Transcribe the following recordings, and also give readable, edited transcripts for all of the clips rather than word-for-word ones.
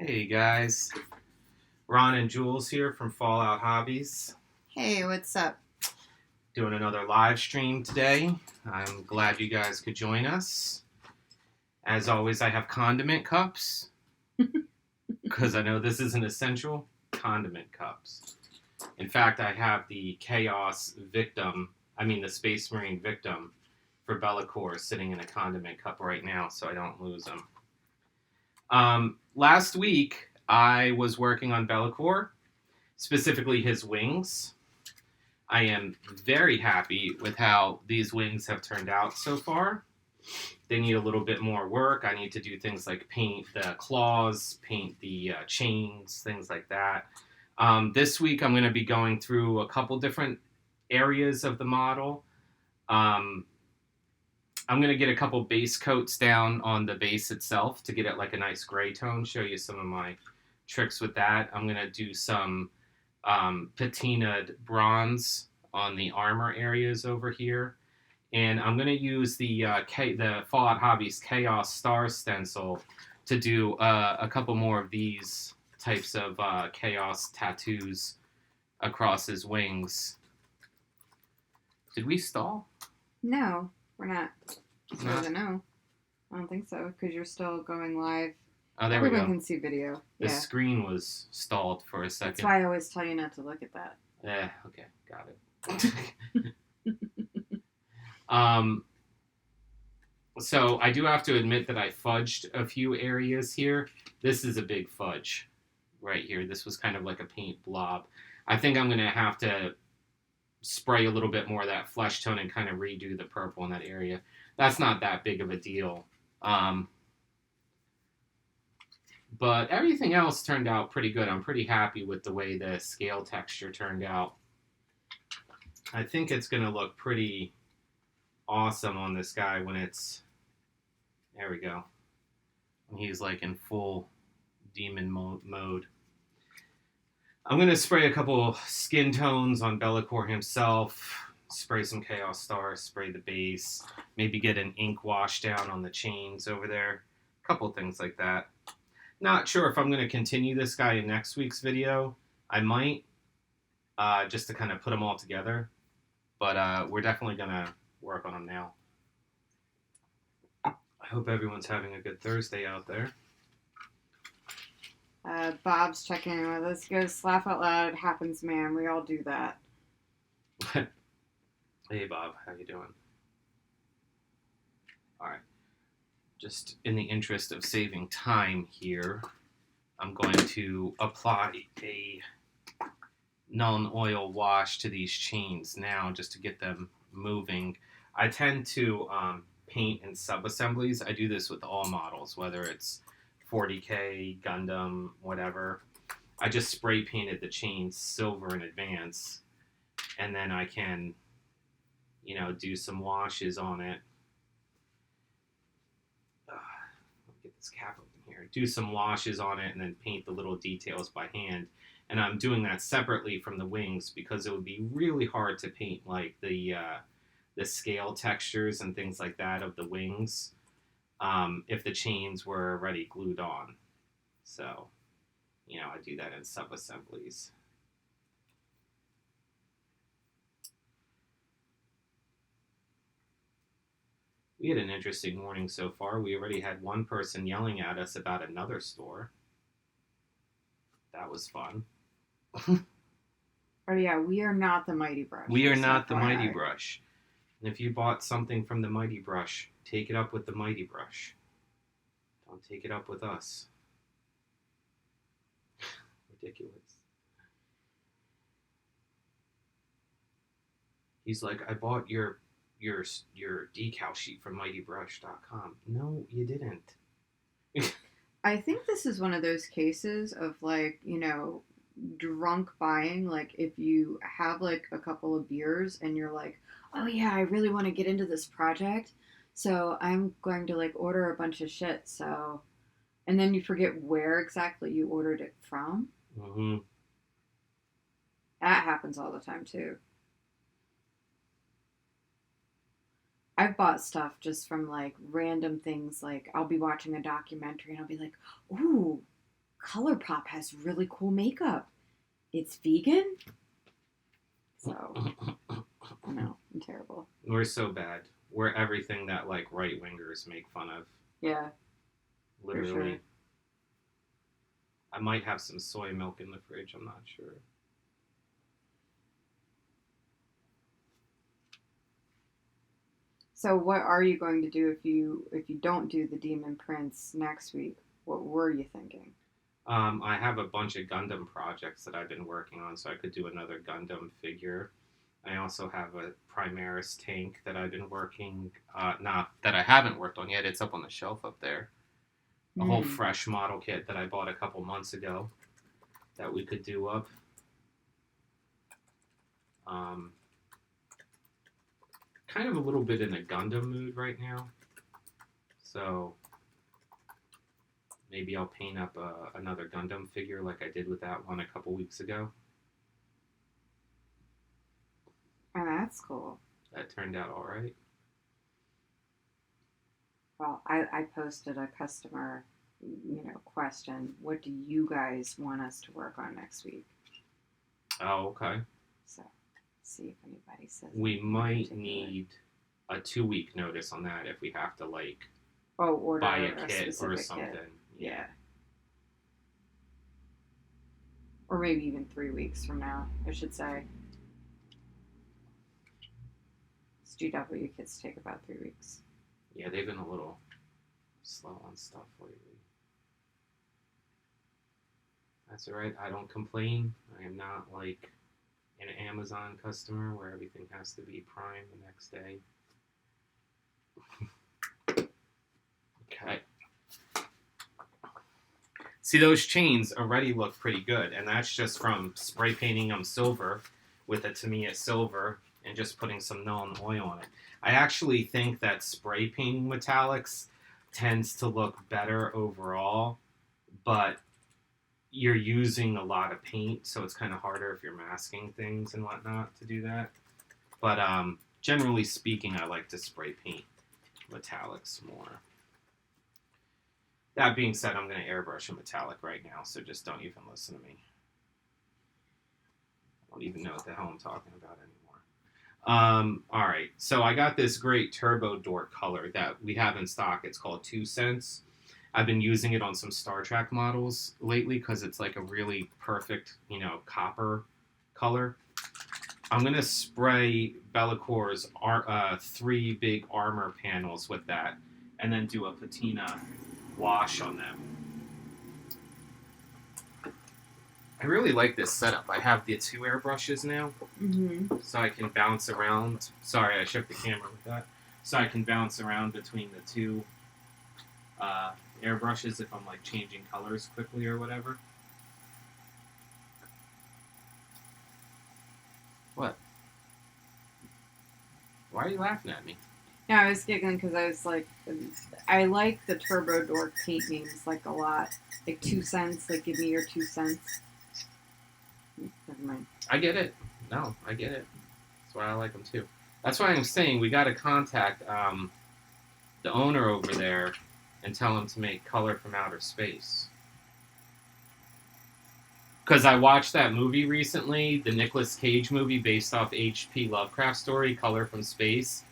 Hey guys, Ron and Jules here from Fallout Hobbies, Hey, what's up? doing another live stream today. I'm glad you guys could join us. As always, I have condiment cups because I know this is an essential. Condiment cups. In fact, I have the Chaos Victim, the Space Marine Victim for Bellacore sitting in a condiment cup right now so I don't lose them. Last week, I was working on Bellacore, specifically his wings. I am very happy with how these wings have turned out so far. They need a little bit more work. I need to do things like paint the claws, paint the chains, things like that. This week, I'm going to be going through a couple different areas of the model. Um, I'm going to get a couple base coats down on the base itself to get it like a nice gray tone, show you some of my tricks with that. I'm going to do some patinaed bronze on the armor areas over here. And I'm going to use the Fallout Hobbies Chaos Star stencil to do a couple more of these types of Chaos tattoos across his wings. Did we stall? No, we're not. As far No? as I know. I don't think so, because you're still going live. Oh, there we Everyone go. can see video. The Yeah. screen was stalled for a second. That's why I always tell you not to look at that. Okay, got it. So I do have to admit that I fudged a few areas here. This is a big fudge right here. This was kind of like a paint blob. I think I'm going to have to spray a little bit more of that flesh tone and kind of redo the purple in that area. That's not that big of a deal. But everything else turned out pretty good. I'm pretty happy with the way the scale texture turned out. I think it's going to look pretty awesome on this guy when it's... There we go. When he's like in full demon mode. I'm going to spray a couple skin tones on Bellacore himself. Spray some Chaos Stars, spray the base. Maybe get an ink wash down on the chains over there. A couple things like that. Not sure if I'm going to continue this guy in next week's video. I might, just to kind of put them all together. But we're definitely going to work on them now. I hope everyone's having a good Thursday out there. Bob's checking in with us. He goes, laugh out loud. It happens, man. We all do that. Hey, Bob. How you doing? All right. Just in the interest of saving time here, I'm going to apply a non-oil wash to these chains now just to get them moving. I tend to paint in sub-assemblies. I do this with all models, whether it's 40K, Gundam, whatever. I just spray painted the chains silver in advance, and then I can, do some washes on it. Get this cap open here. Do some washes on it and then paint the little details by hand. And I'm doing that separately from the wings because it would be really hard to paint like the scale textures and things like that of the wings if the chains were already glued on. So, I do that in sub-assemblies. We had an interesting morning so far. We already had one person yelling at us about another store. That was fun. Oh, yeah, we are not the Mighty Brush. We are not the Mighty Brush. And if you bought something from the Mighty Brush, take it up with the Mighty Brush. Don't take it up with us. Ridiculous. He's like, I bought your decal sheet from mightybrush.com. No, you didn't. I think this is one of those cases of drunk buying. Like if you have like a couple of beers and you're like, oh yeah, I really want to get into this project, so I'm going to like order a bunch of shit. So, and then you forget where exactly you ordered it from. Mm-hmm. That happens all the time too. I've bought stuff just from like random things. Like I'll be watching a documentary and I'll be like, ooh, ColourPop has really cool makeup. It's vegan? So, I know, I'm terrible. We're so bad. We're everything that, like, right-wingers make fun of. Yeah. Literally. For sure. I might have some soy milk in the fridge, I'm not sure. So what are you going to do if you don't do the Demon Prince next week? What were you thinking? I have a bunch of Gundam projects that I've been working on, so I could do another Gundam figure. I also have a Primaris tank that I've been working, not that I haven't worked on yet. It's up on the shelf up there. A whole fresh model kit that I bought a couple months ago that we could do up. Kind of a little bit in a Gundam mood right now. So maybe I'll paint up another Gundam figure like I did with that one a couple weeks ago. Oh, that's cool. That turned out all right. Well, I posted a customer, question. What do you guys want us to work on next week? Oh, okay. So, see if anybody says. We might need a 2-week notice on that if we have to, like, order buy a kit or something. Kit. Yeah. Or maybe even 3 weeks from now, I should say. GW kits take about 3 weeks. Yeah, they've been a little slow on stuff lately. That's alright, I don't complain. I am not like an Amazon customer where everything has to be Prime the next day. Okay. See, those chains already look pretty good, and that's just from spray painting them silver with a Tamiya silver and just putting some Nuln oil on it. I actually think that spray painting metallics tends to look better overall, but you're using a lot of paint, so it's kind of harder if you're masking things and whatnot to do that. But generally speaking, I like to spray paint metallics more. That being said, I'm going to airbrush a metallic right now, so just don't even listen to me. I don't even know what the hell I'm talking about anymore. Alright, so I got this great Turbo Dork color that we have in stock. It's called 2 Cents. I've been using it on some Star Trek models lately because it's like a really perfect, copper color. I'm going to spray Bellacor's 3 big armor panels with that and then do a patina wash on them. I really like this setup. I have the 2 airbrushes now, so I can bounce around. Sorry, I shook the camera with that. So I can bounce around between the 2 airbrushes if I'm like changing colors quickly or whatever. What? Why are you laughing at me? No, I was giggling because I was like, I like the Turbo Dork paint names like a lot. Like 2 Cents, like give me your 2 cents. Never mind. I get it. No, I get it. That's why I like them too. That's why I'm saying we got to contact the owner over there and tell him to make Color from Outer Space. Because I watched that movie recently, the Nicolas Cage movie based off H.P. Lovecraft story, Color from Space.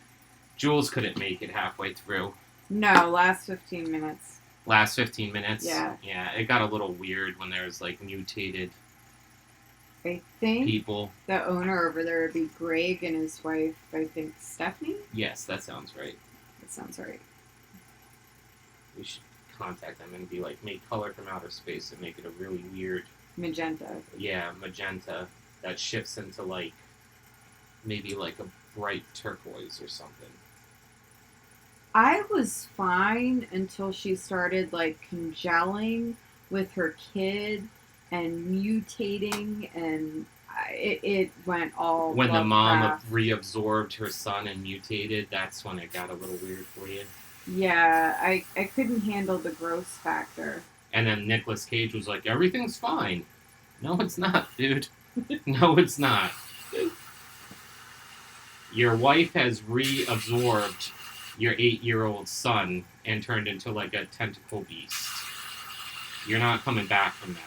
Jules couldn't make it halfway through. No, last 15 minutes. Last 15 minutes? Yeah. Yeah, it got a little weird when there's like mutated I think people. The owner over there would be Greg and his wife, I think, Stephanie? Yes, that sounds right. That sounds right. We should contact them and be like, make Color from Outer Space and make it a really weird... Magenta. Yeah, magenta that shifts into like, maybe like a bright turquoise or something. I was fine until she started like congealing with her kid and mutating, and it went all. When the mom Lovecraft. reabsorbed her son and mutated, that's when it got a little weird for you. Yeah, I couldn't handle the gross factor. And then Nicolas Cage was like, everything's fine. No, it's not, dude. No, it's not. Your wife has reabsorbed your 8-year-old son and turned into like a tentacle beast. You're not coming back from that.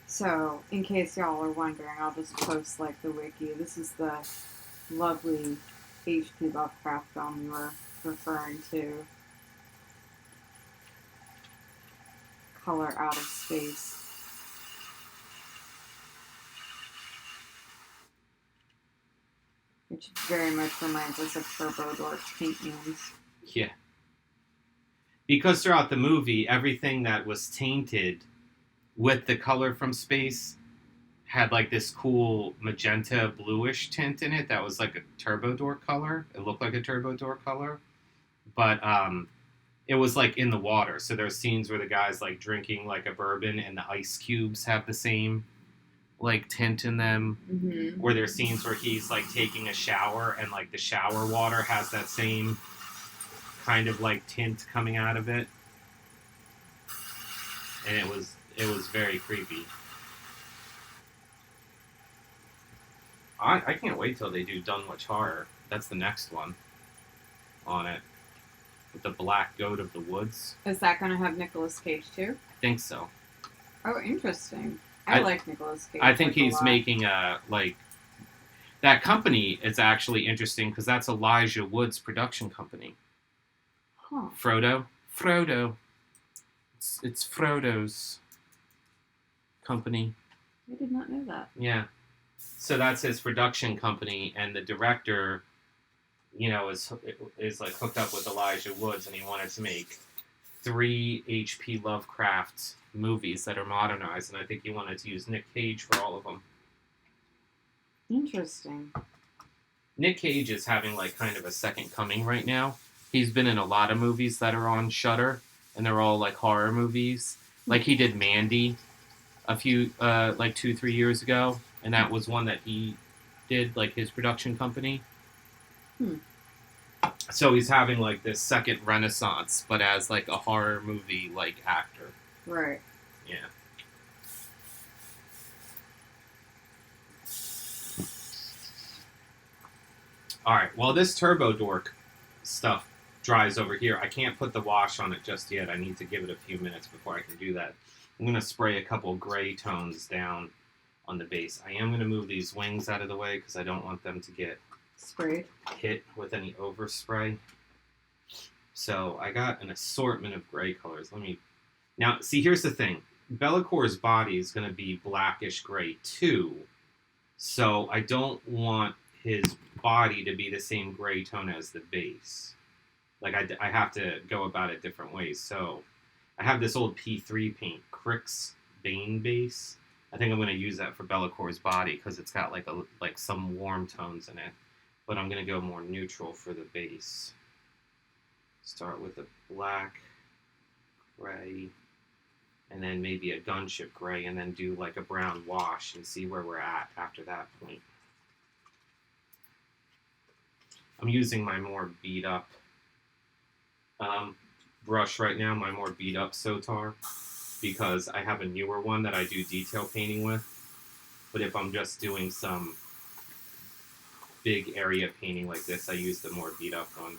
So, in case y'all are wondering, I'll just post like the wiki. This is the lovely H.P. Lovecraft film we were referring to. Color Out of Space. Which very much reminds us of Turbo Dork's paintings. Yeah. Because throughout the movie, everything that was tainted with the color from space had like this cool magenta bluish tint in it that was like a Turbo Dork color. It looked like a Turbo Dork color. But it was like in the water. So there's scenes where the guy's like drinking like a bourbon and the ice cubes have the same like tint in them. Mm-hmm. Or there's scenes where he's like taking a shower and like the shower water has that same kind of like tint coming out of it. And it was very creepy. I can't wait till they do Dunwich Horror. That's the next one on it. With the Black Goat of the Woods. Is that going to have Nicolas Cage too? I think so. Oh, interesting. I like Nicolas Cage. I think like he's making that company is actually interesting because that's Elijah Wood's production company. Huh. Frodo. It's Frodo's company. I did not know that. Yeah. So that's his production company, and the director, you know, is like hooked up with Elijah Woods, and he wanted to make 3 H.P. Lovecraft movies that are modernized, and I think he wanted to use Nick Cage for all of them. Interesting. Nick Cage is having like kind of a second coming right now. He's been in a lot of movies that are on Shudder, and they're all like horror movies. Like he did Mandy a few, like 2-3 years ago, and that was one that he did, like his production company. So he's having like this second renaissance, but as like a horror movie like actor. Right. Yeah. All right. Well, this Turbo Dork stuff dries over here. I can't put the wash on it just yet. I need to give it a few minutes before I can do that. I'm going to spray a couple gray tones down on the base. I am going to move these wings out of the way because I don't want them to get sprayed, hit with any overspray. So I got an assortment of gray colors. Now, see, here's the thing. Bellacor's body is going to be blackish gray too. So I don't want his body to be the same gray tone as the base. Like I have to go about it different ways. So I have this old P3 paint, Crick's Bane base. I think I'm going to use that for Bellacor's body because it's got like some warm tones in it. But I'm going to go more neutral for the base. Start with a black, gray, and then maybe a gunship gray, and then do like a brown wash and see where we're at after that point. I'm using my more beat up brush right now, my more beat up Sotar, because I have a newer one that I do detail painting with. But if I'm just doing some big area painting like this, I use the more beat up one.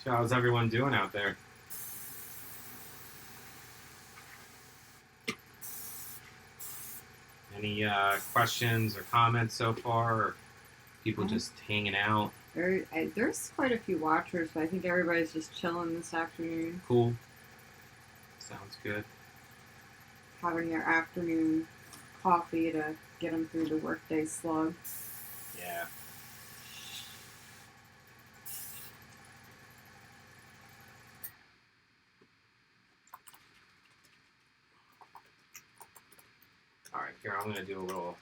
So how's everyone doing out there? Any questions or comments so far? Or people just hanging out? There's quite a few watchers, but I think everybody's just chilling this afternoon. Cool. Sounds good. Having their afternoon coffee to get them through the workday slug. Yeah. Here, I'm going to do a little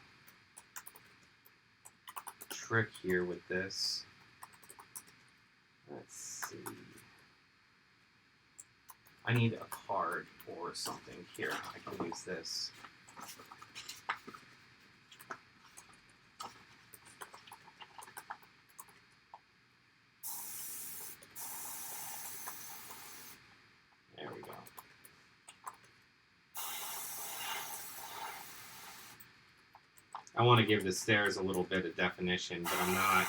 trick here with this. Let's see. I need a card or something. Here, I can use this. There we go. I want to give the stairs a little bit of definition, but I'm not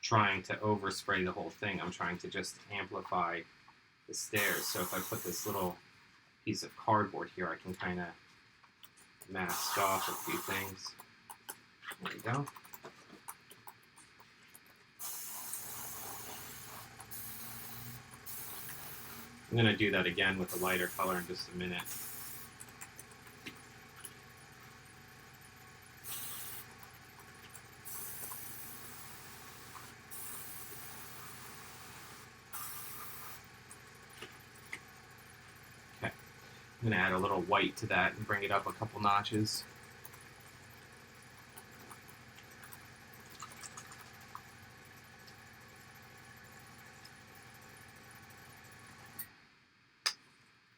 trying to overspray the whole thing. I'm trying to just amplify the stairs. So if I put this little piece of cardboard here, I can kind of mask off a few things. There we go. I'm going to do that again with a lighter color in just a minute. I'm going to add a little white to that and bring it up a couple notches.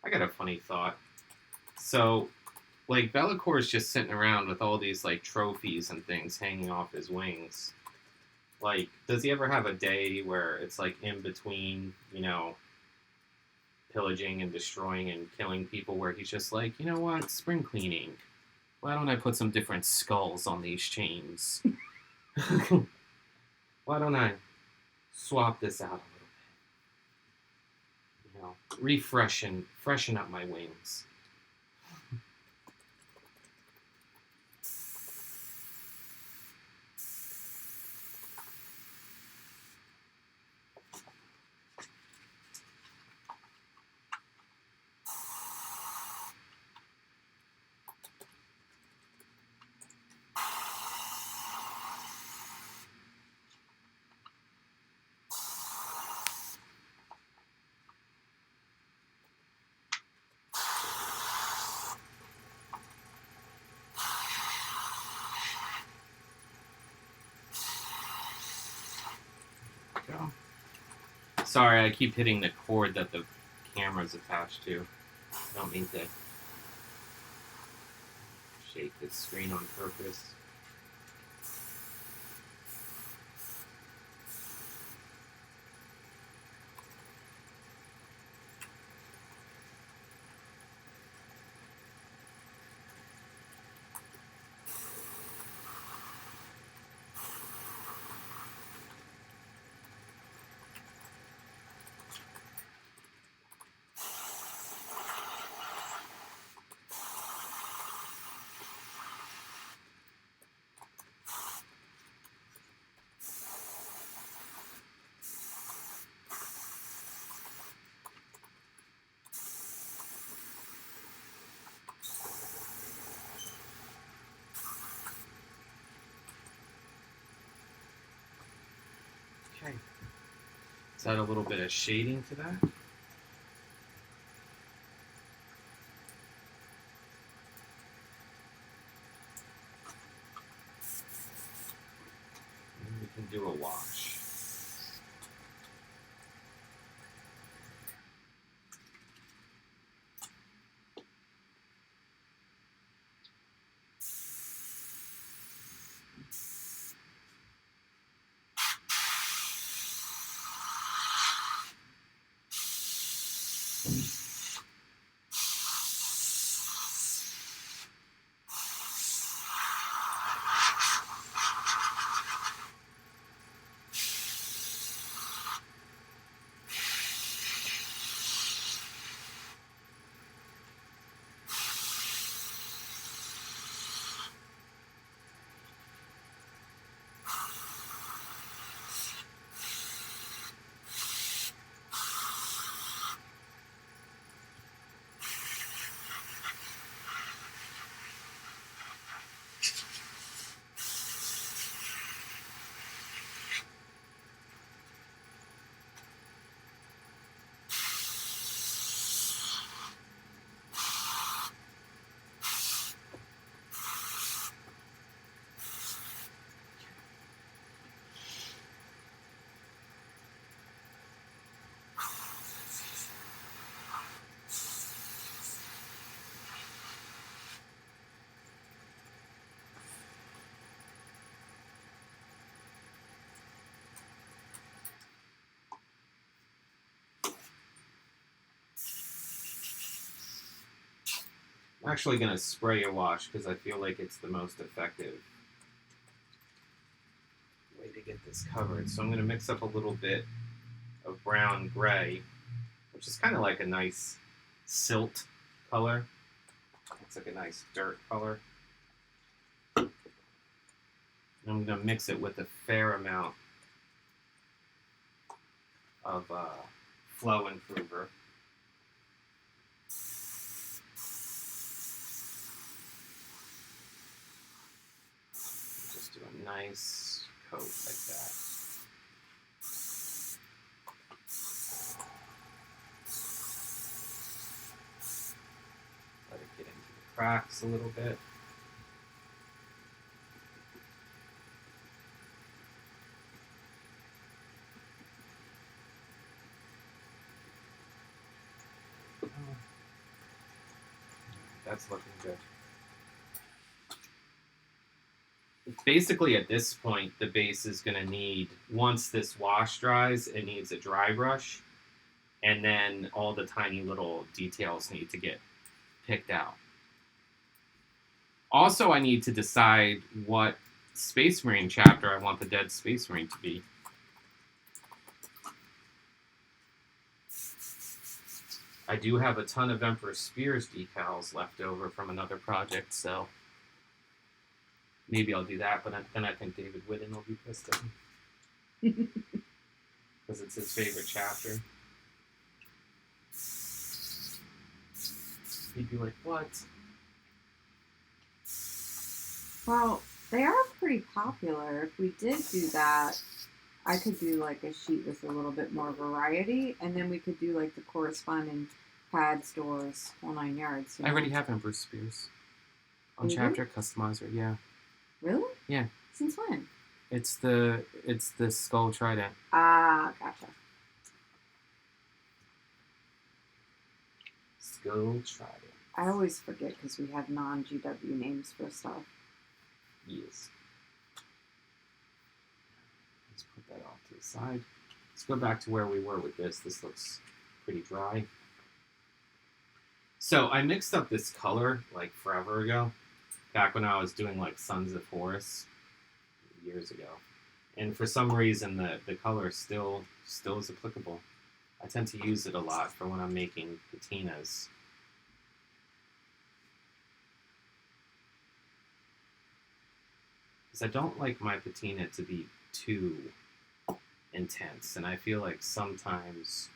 I got a funny thought. So, like, Bellacor's just sitting around with all these, like, trophies and things hanging off his wings. Like, does he ever have a day where it's, like, in between, you know, pillaging and destroying and killing people, where he's just like, you know what, spring cleaning. Why don't I put some different skulls on these chains? Why don't I swap this out a little bit? You know, freshen up my wings. Go. Sorry, I keep hitting the cord that the camera's attached to. I don't mean to shake this screen on purpose. Okay. Let's add a little bit of shading to that. And we can do a wash. I'm actually going to spray a wash because I feel like it's the most effective way to get this covered. So I'm going to mix up a little bit of brown gray, which is kind of like a nice silt color. It's like a nice dirt color. And I'm going to mix it with a fair amount of flow improver. Just do a nice coat like that. Let it get into the cracks a little bit. That's looking good. Basically, at this point, the base is going to need, once this wash dries, it needs a dry brush, and then all the tiny little details need to get picked out. Also, I need to decide what Space Marine chapter I want the Dead Space Marine to be. I do have a ton of Emperor Spears decals left over from another project, so maybe I'll do that, but then I think David Whitten will be pissed at me. Because it's his favorite chapter. He'd be like, what? Well, they are pretty popular. If we did do that, I could do like a sheet with a little bit more variety, and then we could do like the corresponding pad stores, whole 9 yards. I already have Emperor Spears on chapter customizer. Yeah. Really? Yeah. Since when? It's the skull trident. Ah, gotcha. Skull trident. I always forget because we have non-GW names for stuff. Yes. Let's put that off to the side. Let's go back to where we were with this. This looks pretty dry. So I mixed up this color like forever ago, back when I was doing like Sons of Horus years ago. And for some reason the color still is applicable. I tend to use it a lot for when I'm making patinas. Because I don't like my patina to be too intense, and I feel like sometimes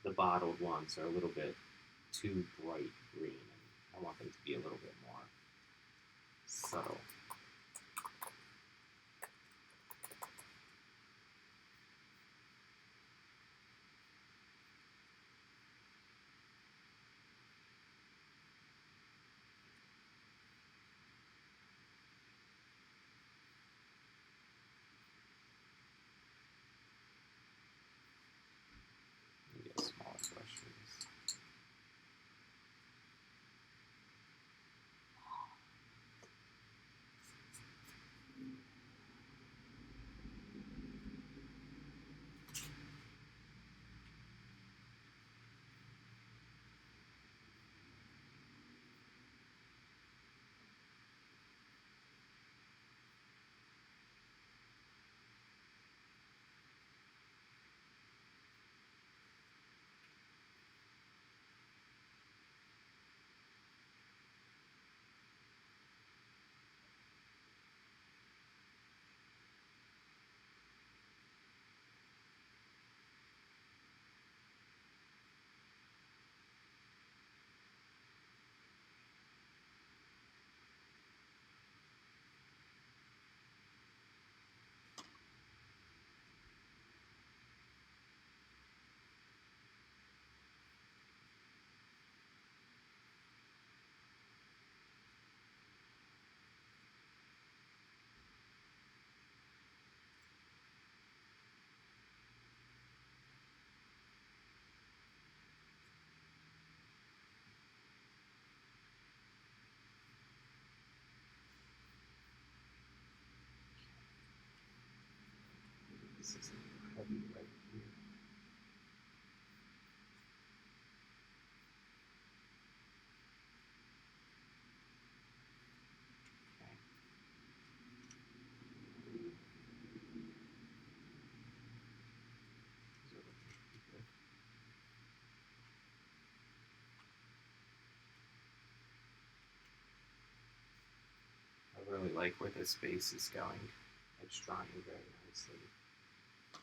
the bottled ones are a little bit too bright green, and I want them to be a little bit more subtle. Maybe a smaller brush for this. This is heavy right here. like where this base is going. It's drying very nicely,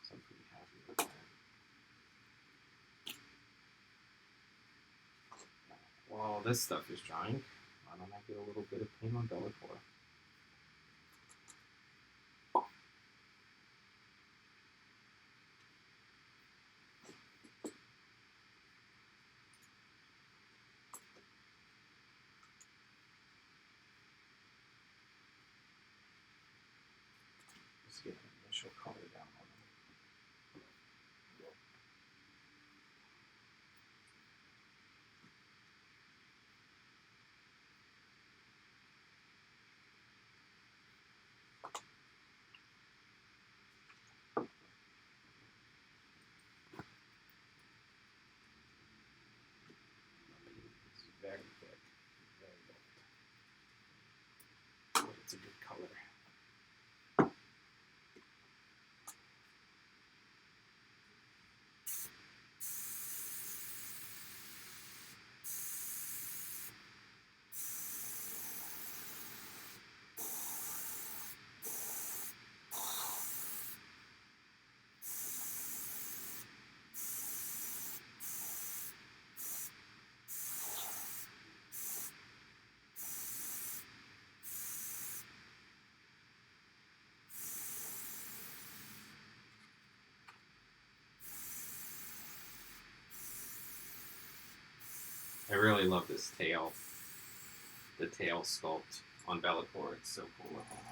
so I'm pretty happy with that. While all this stuff is drying, why don't I get a little bit of paint on Bellacore? Just get an initial color down on them. It's very thick, very bold. But it's a good color. I really love this tail, the tail sculpt on Bellacore. It's so cool looking.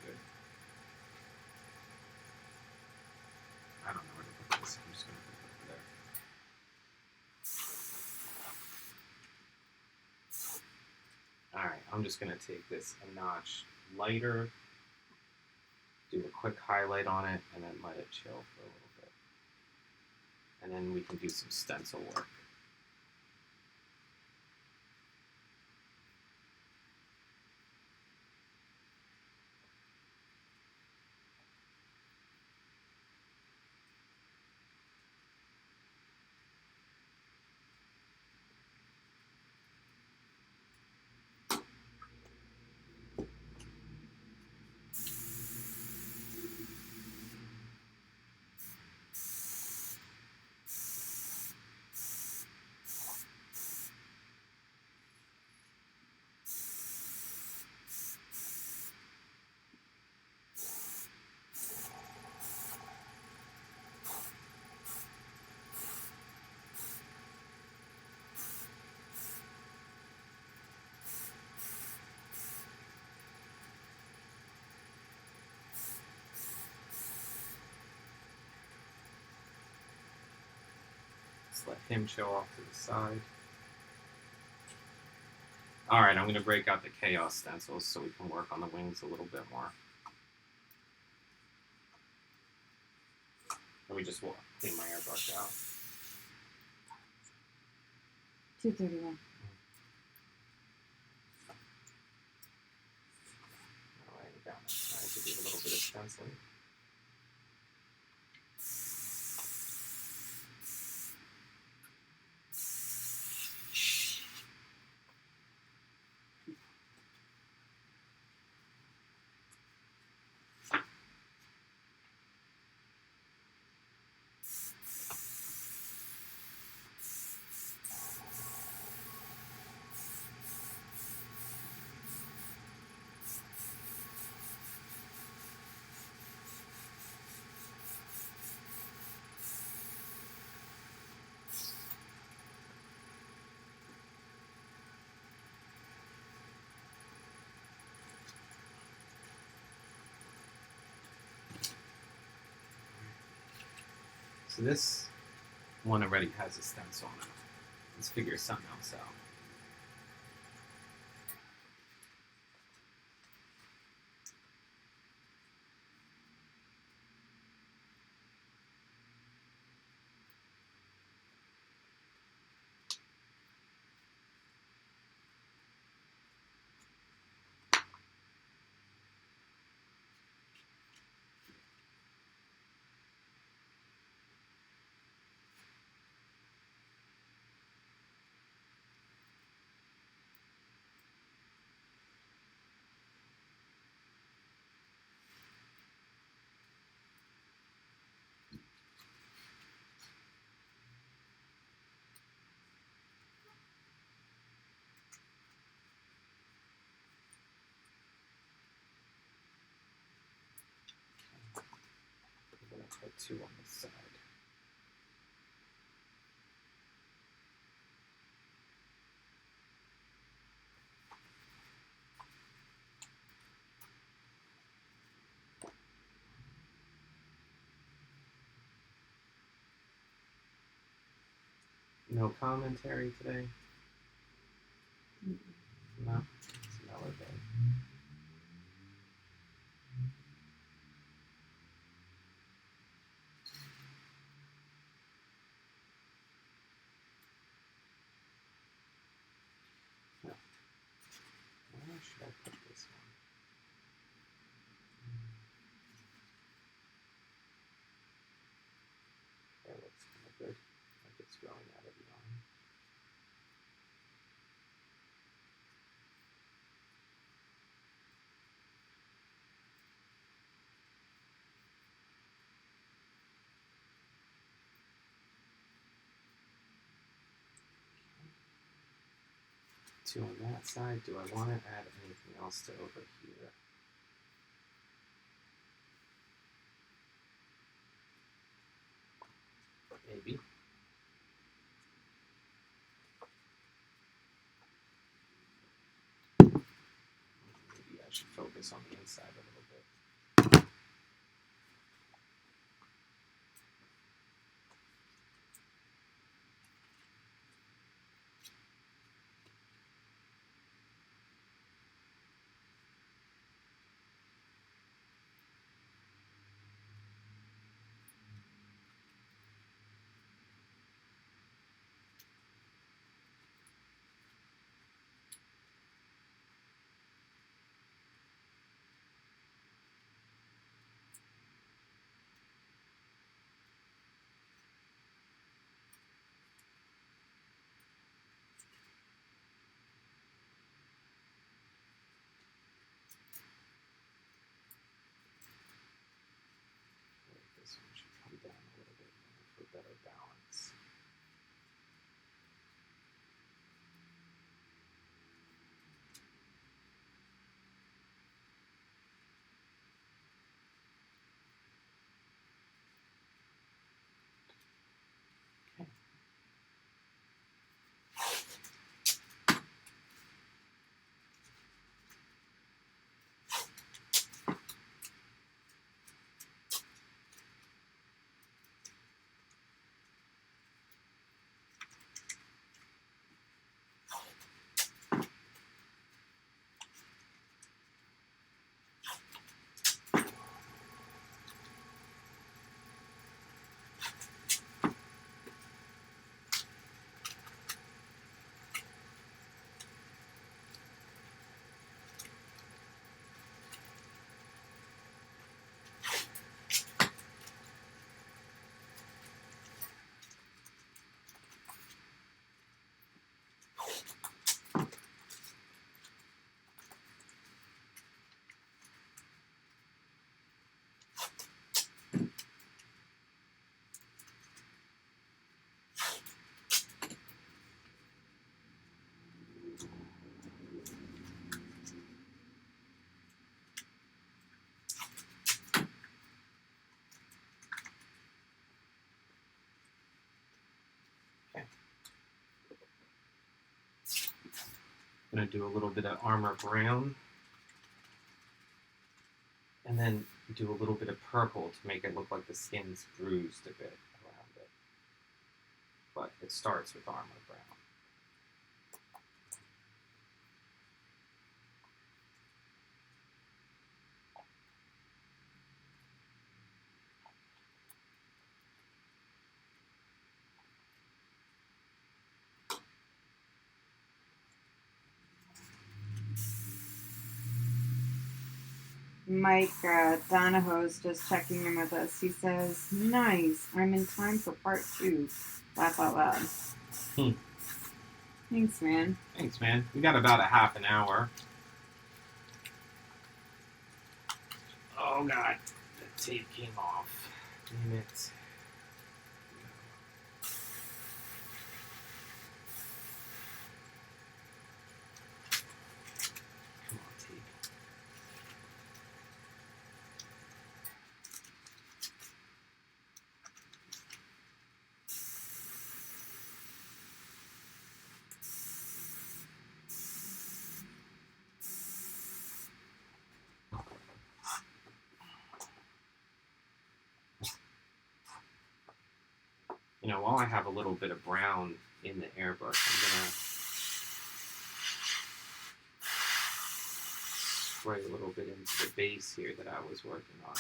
Good. I don't know where to put this. I'm just going to put it over there. Alright, I'm just going to take this a notch lighter, do a quick highlight on it, and then let it chill for a little bit. And then we can do some stencil work. Just let him show off to the side. Alright, I'm going to break out the Chaos stencils so we can work on the wings a little bit more. Let me just clean my airbrush out. 2:31. Oh, I got time to do a little bit of stenciling. So this one already has a stencil on it. Let's figure something else out. I'm going to put 2 on this side. No commentary today? No? It's another day. No. Where should I put this one? That looks kind of good. Like it's growing out of the line. Two on that side. Do I want to add anything else to over here? Maybe. Maybe I should focus on the inside a little bit. This one should come down a little bit more for better balance. Okay. I'm going to do a little bit of Armor Brown. And then do a little bit of purple to make it look like the skin's bruised a bit around it. But it starts with Armor Brown. Mike Donahoe's just checking in with us. He says, "Nice. I'm in time for part 2. Laugh out loud." Thanks, man. Thanks, man. We got about a half an hour. Oh, God. The tape came off. Damn it. Come on, tape. You know, while I have a little bit of brown in the airbrush, I'm going to spray a little bit into the base here that I was working on.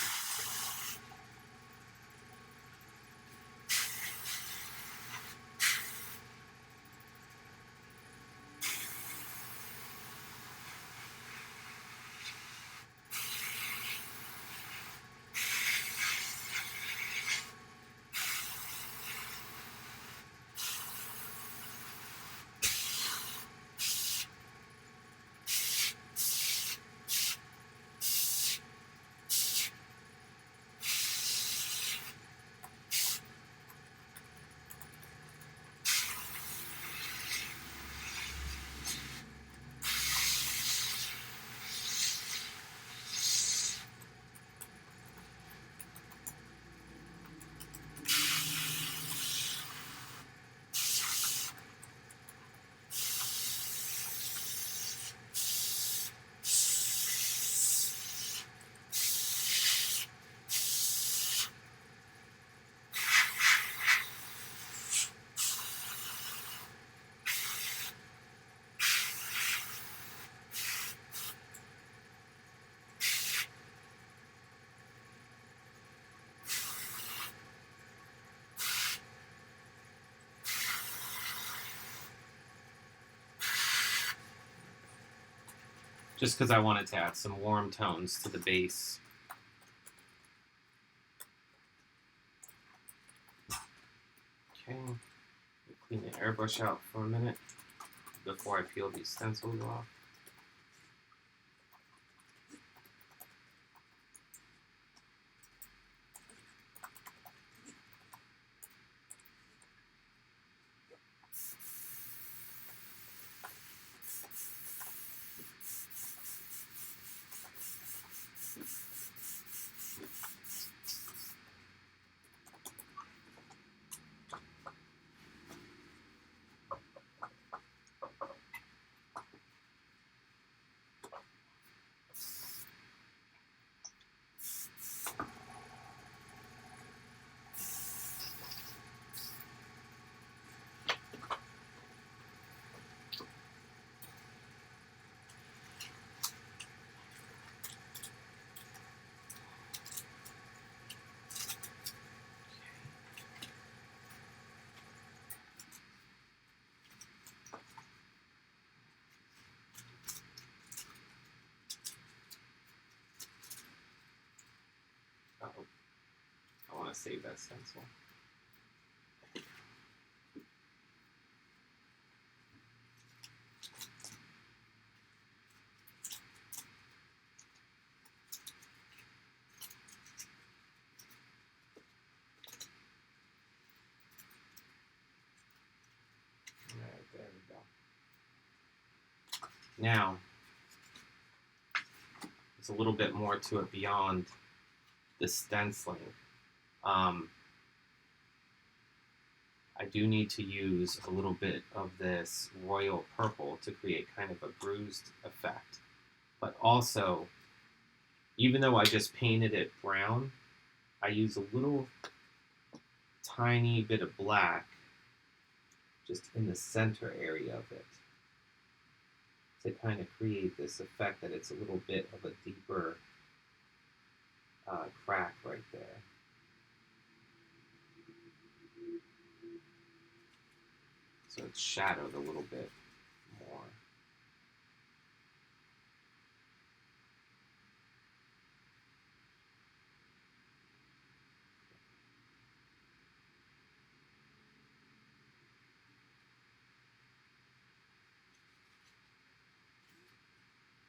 Just because I wanted to add some warm tones to the base. Okay, clean the airbrush out for a minute before I peel these stencils off. Oh, I want to save that stencil. Alright, there we go. Now, there's a little bit more to it beyond the stenciling. I I do need to use a little bit of this royal purple to create kind of a bruised effect. But also, even though I just painted it brown, I use a little tiny bit of black just in the center area of it to kind of create this effect that it's a little bit of a deeper crack right there. So it's shadowed a little bit more.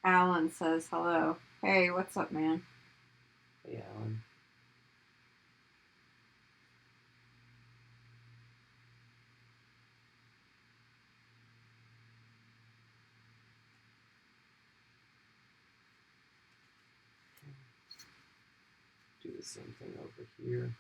Alan says hello. Hey, what's up, man? Hey, Alan. Do the same thing over here.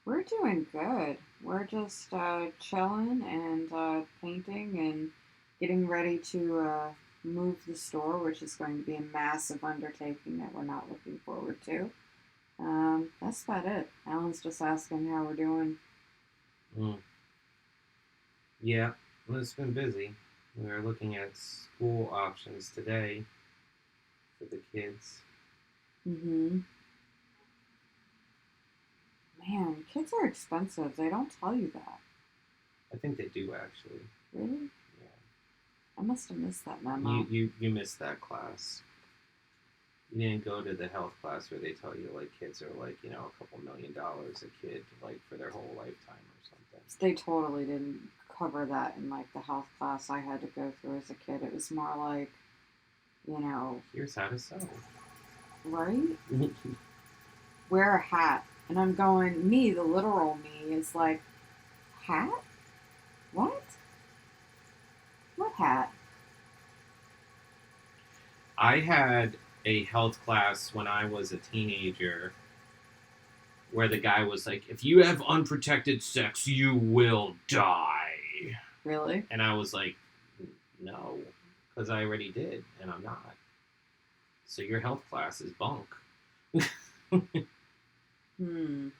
We're doing good. We're just chilling and painting and getting ready to move the store, which is going to be a massive undertaking that we're not looking forward to. That's about it. Alan's just asking how we're doing. Yeah, well, it's been busy. We were looking at school options today for the kids. Mm-hmm. Man, kids are expensive. They don't tell you that. I think they do actually. Really? Yeah. I must have missed that memo. You missed that class. You didn't go to the health class where they tell you like kids are like, you know, a couple $1 million a kid like for their whole lifetime or something. They totally didn't cover that in like the health class I had to go through as a kid. It was more like, you know, here's how to sew. Right? Wear a hat. And I'm going, me, the literal me, is like, hat? What? What hat? I had a health class when I was a teenager where the guy was like, if you have unprotected sex, you will die. Really? And I was like, no, because I already did, and I'm not. So your health class is bunk. And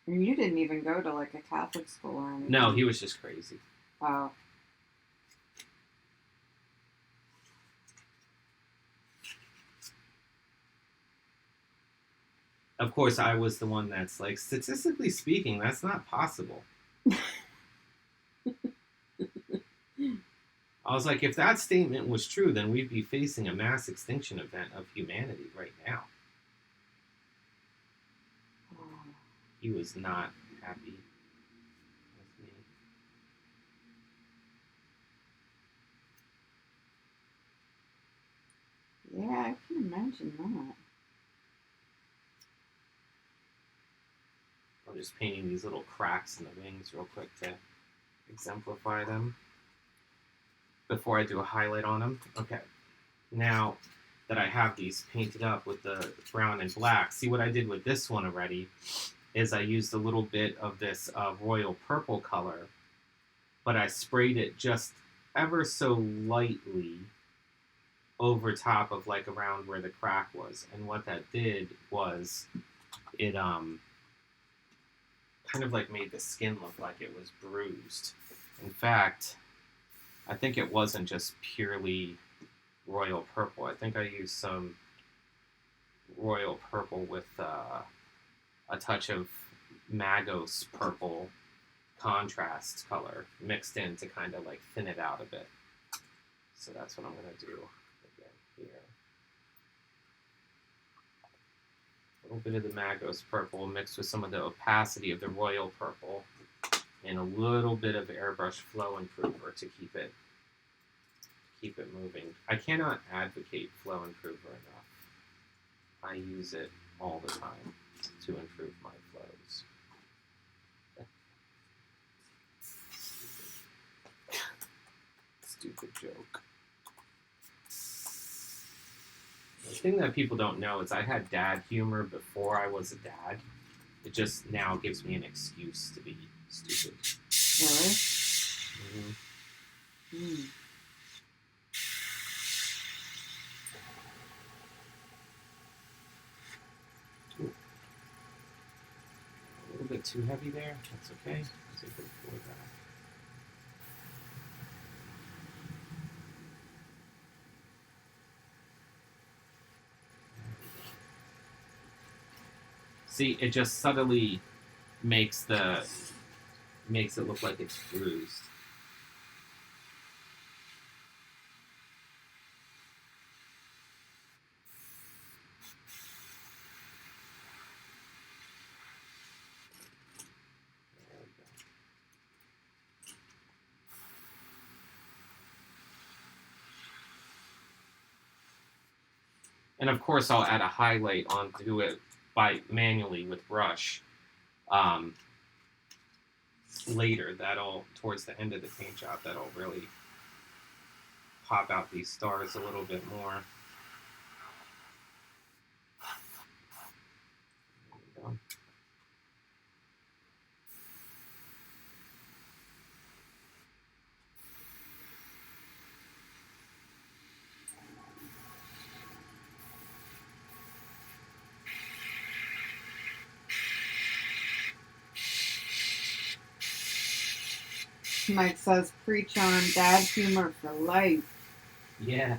you didn't even go to like a Catholic school or anything. No, he was just crazy. Oh. Of course, I was the one that's like, statistically speaking, that's not possible. I was like, if that statement was true, then we'd be facing a mass extinction event of humanity right now. He was not happy with me. Yeah, I can imagine that. I'm just painting these little cracks in the wings real quick to exemplify them before I do a highlight on them. Okay, now that I have these painted up with the brown and black, see what I did with this one already is I used a little bit of this royal purple color, but I sprayed it just ever so lightly over top of like around where the crack was. And what that did was it kind of like made the skin look like it was bruised. In fact, I think it wasn't just purely royal purple. I think I used some royal purple with a touch of Magos purple contrast color mixed in to kind of like thin it out a bit. So that's what I'm going to do again here. A little bit of the Magos purple mixed with some of the opacity of the royal purple and a little bit of airbrush flow improver to keep it moving. I cannot advocate flow improver enough. I use it all the time to improve my flows. Stupid joke. The thing that people don't know is I had dad humor before I was a dad. It just now gives me an excuse to be stupid. Really? Mm-hmm. A little bit too heavy there. That's okay. Let's take a pull it back. See, it just subtly makes it look like it's bruised. There we go. And of course, I'll add a highlight onto it manually with brush later. That'll, towards the end of the paint job, that'll really pop out these stars a little bit more. There we go. Mike says, preach on, dad humor for life. Yeah.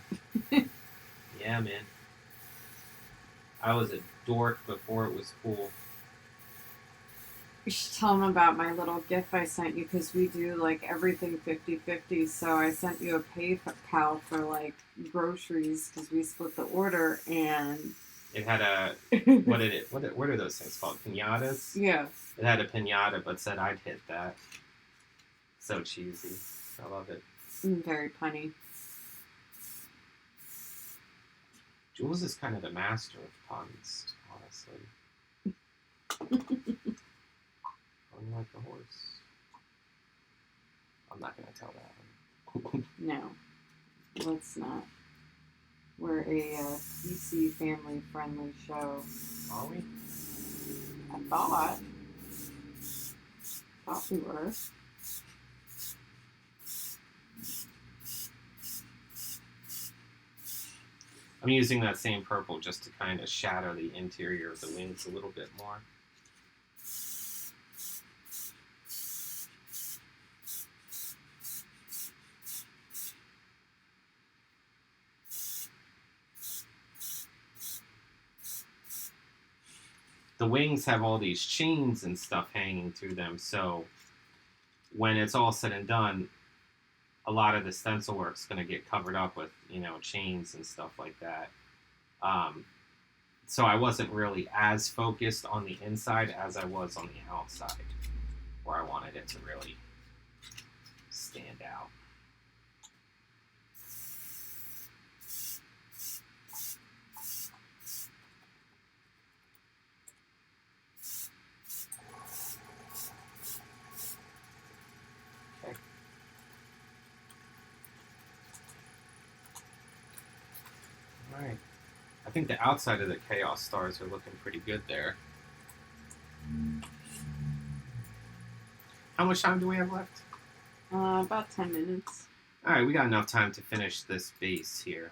Yeah, man. I was a dork before it was cool. You should tell him about my little gift I sent you because we do like everything 50-50. So I sent you a PayPal for like groceries because we split the order and It had a what are those things called? Pinatas? Yeah. It had a pinata but said I'd hit that. So cheesy. I love it. Very punny. Jules is kind of the master of puns, honestly. Pun like a horse. I'm not going to tell that one. No, let's not. We're a PC family-friendly show. Are we? I thought we were. I'm using that same purple just to kind of shadow the interior of the wings a little bit more. The wings have all these chains and stuff hanging through them, so when it's all said and done, a lot of the stencil work's going to get covered up with, chains and stuff like that. So I wasn't really as focused on the inside as I was on the outside, where I wanted it to really stand out. Alright. I think the outside of the Chaos stars are looking pretty good there. How much time do we have left? About 10 minutes. Alright, we got enough time to finish this base here.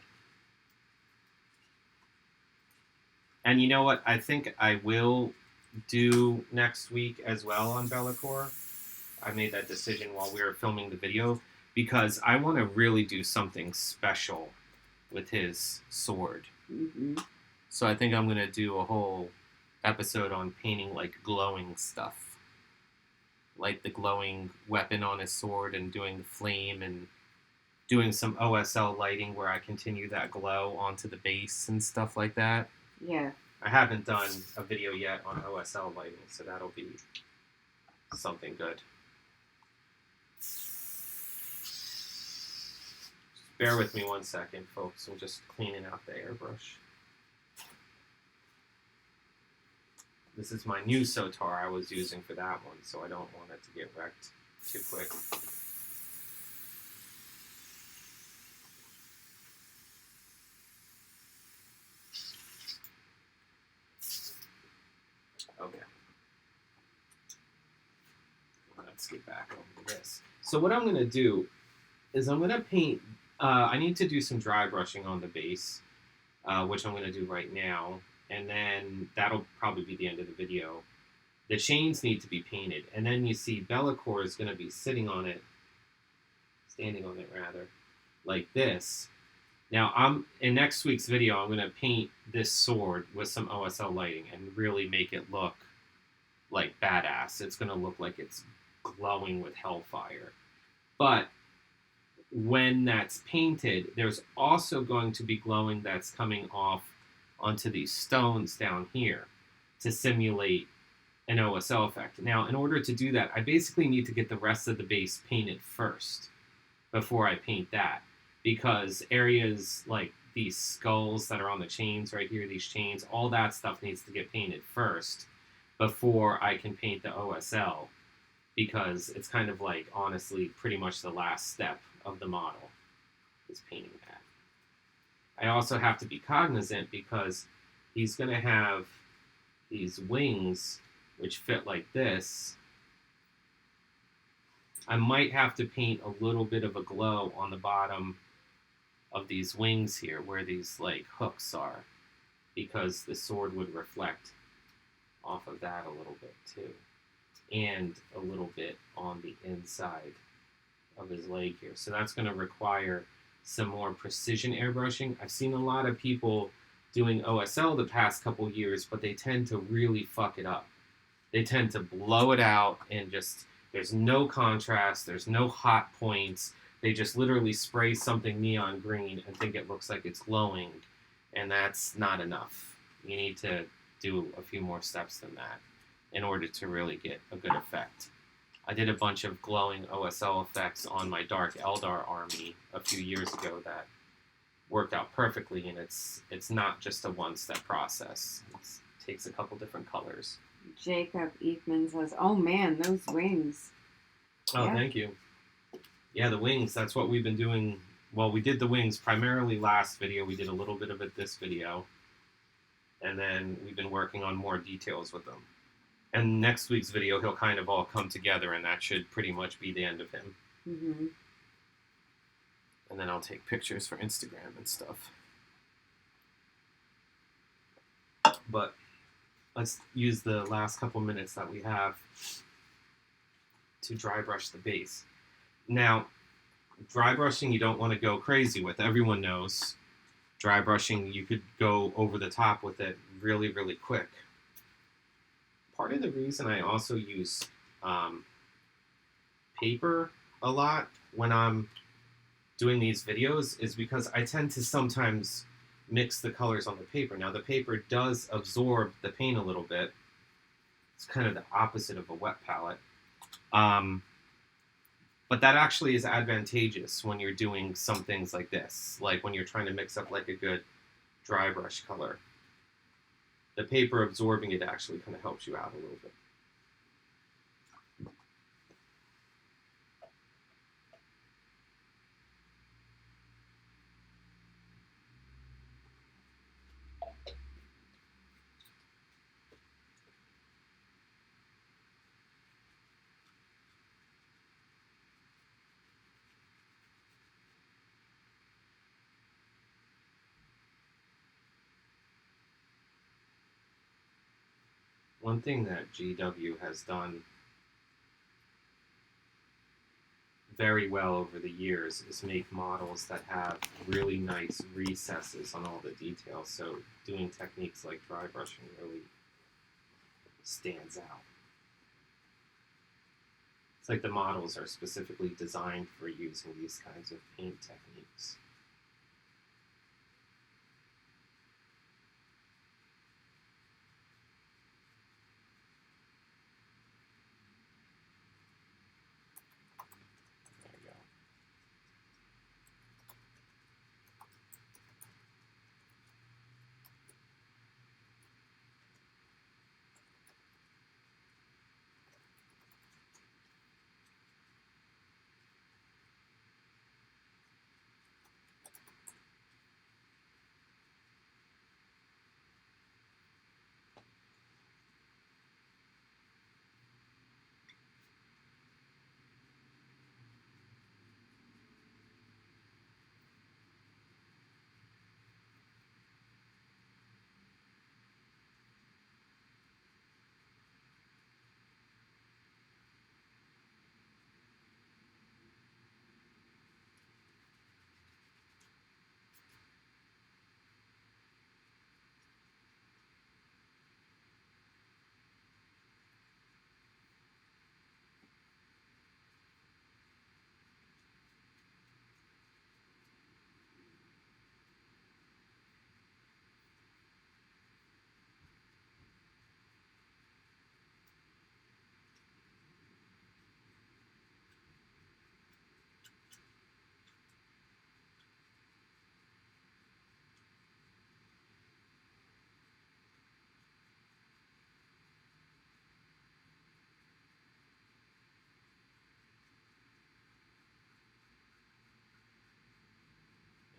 And you know what? I think I will do next week as well on Bellacore. I made that decision while we were filming the video because I want to really do something special with his sword. Mm-hmm. So I think I'm going to do a whole episode on painting like glowing stuff. Like the glowing weapon on his sword and doing the flame and doing some OSL lighting where I continue that glow onto the base and stuff like that. Yeah. I haven't done a video yet on OSL lighting, so that'll be something good. Bear with me 1 second, folks. I'm just cleaning out the airbrush. This is my new Sotar I was using for that one, so I don't want it to get wrecked too quick. Okay. Let's get back over to this. So what I'm going to do is I'm going to paint... I need to do some dry brushing on the base, which I'm going to do right now. And then that'll probably be the end of the video. The chains need to be painted. And then you see Bellacore is going to be sitting on it, standing on it rather, like this. Now, in next week's video, I'm going to paint this sword with some OSL lighting and really make it look like badass. It's going to look like it's glowing with hellfire. But when that's painted, there's also going to be glowing that's coming off onto these stones down here to simulate an OSL effect. Now, in order to do that, I basically need to get the rest of the base painted first before I paint that, because areas like these skulls that are on the chains right here, these chains, all that stuff needs to get painted first before I can paint the OSL, because it's kind of like, honestly, pretty much the last step of the model is painting that. I also have to be cognizant because he's going to have these wings which fit like this. I might have to paint a little bit of a glow on the bottom of these wings here where these like hooks are, because the sword would reflect off of that a little bit too, and a little bit on the inside of his leg here. So that's going to require some more precision airbrushing. I've seen a lot of people doing OSL the past couple years, but they tend to really fuck it up. They tend to blow it out and just, there's no contrast, there's no hot points. They just literally spray something neon green and think it looks like it's glowing, and that's not enough. You need to do a few more steps than that in order to really get a good effect. I did a bunch of glowing OSL effects on my Dark Eldar army a few years ago that worked out perfectly, and it's not just a one-step process. It takes a couple different colors. Jacob Eekman says, "Oh man, those wings." Oh, yeah. Thank you. Yeah, the wings, that's what we've been doing. Well, we did the wings primarily last video. We did a little bit of it this video. And then we've been working on more details with them. And next week's video, he'll kind of all come together, and that should pretty much be the end of him. Mm-hmm. And then I'll take pictures for Instagram and stuff. But let's use the last couple minutes that we have to dry brush the base. Now, dry brushing you don't want to go crazy with. Everyone knows dry brushing, you could go over the top with it really, really quick. Part of the reason I also use paper a lot when I'm doing these videos is because I tend to sometimes mix the colors on the paper. Now, the paper does absorb the paint a little bit. It's kind of the opposite of a wet palette. But that actually is advantageous when you're doing some things like this, like when you're trying to mix up like a good dry brush color. The paper absorbing it actually kind of helps you out a little bit. One thing that GW has done very well over the years is make models that have really nice recesses on all the details. So doing techniques like dry brushing really stands out. It's like the models are specifically designed for using these kinds of paint techniques. There you go.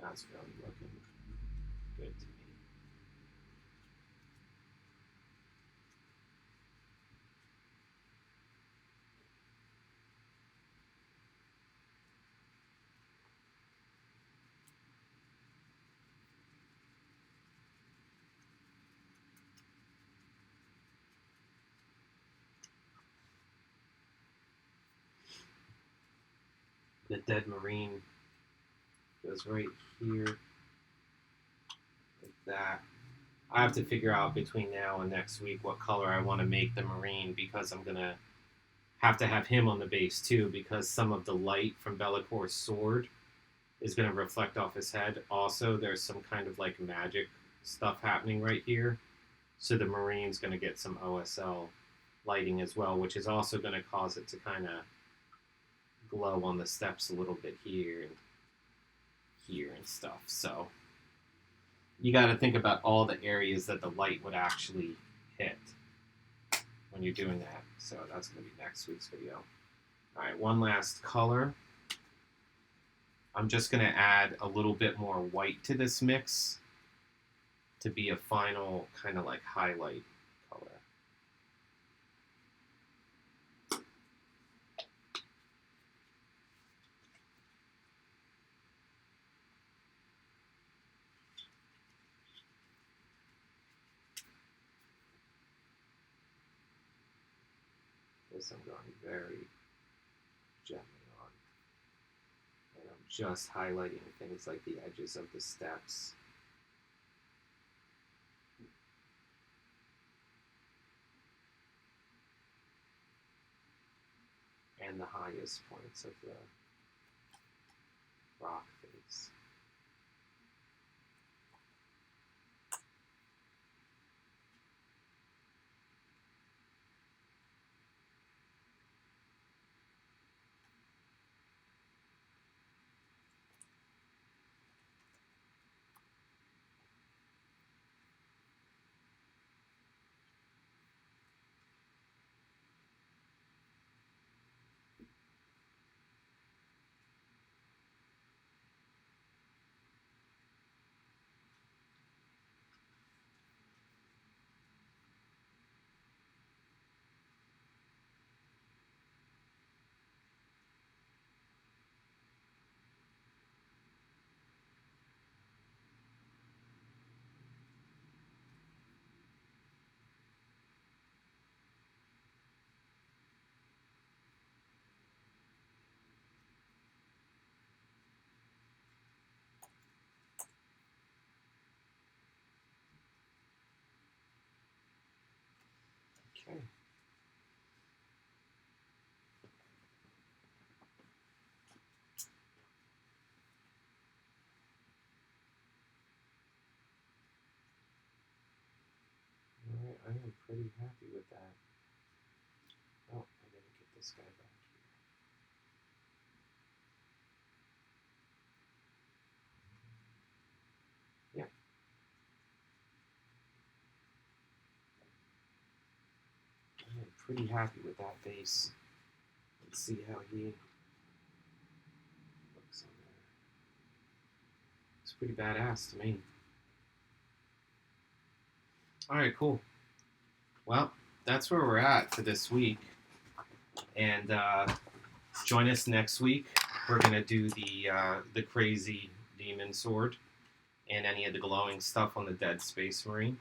That's really looking good to me. The dead marine goes right here, like that. I have to figure out between now and next week what color I want to make the marine, because I'm going to have him on the base too, because some of the light from Bellacor's sword is going to reflect off his head. Also, there's some kind of like magic stuff happening right here. So the marine's going to get some OSL lighting as well, which is also going to cause it to kind of glow on the steps a little bit here and stuff. So you got to think about all the areas that the light would actually hit when you're doing that. So that's going to be next week's video. All right, one last color. I'm just going to add a little bit more white to this mix to be a final kind of like highlight color. This I'm going very gently on. And I'm just highlighting things like the edges of the steps. And the highest points of the rock face. am pretty happy with that. Oh, I didn't get this guy back here. Yeah. I am pretty happy with that base. Let's see how he looks on there. It's pretty badass to me. Alright, cool. Well, that's where we're at for this week. And join us next week. We're going to do the crazy demon sword and any of the glowing stuff on the dead space marine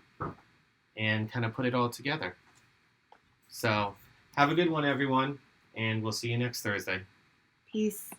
and kind of put it all together. So have a good one, everyone, and we'll see you next Thursday. Peace.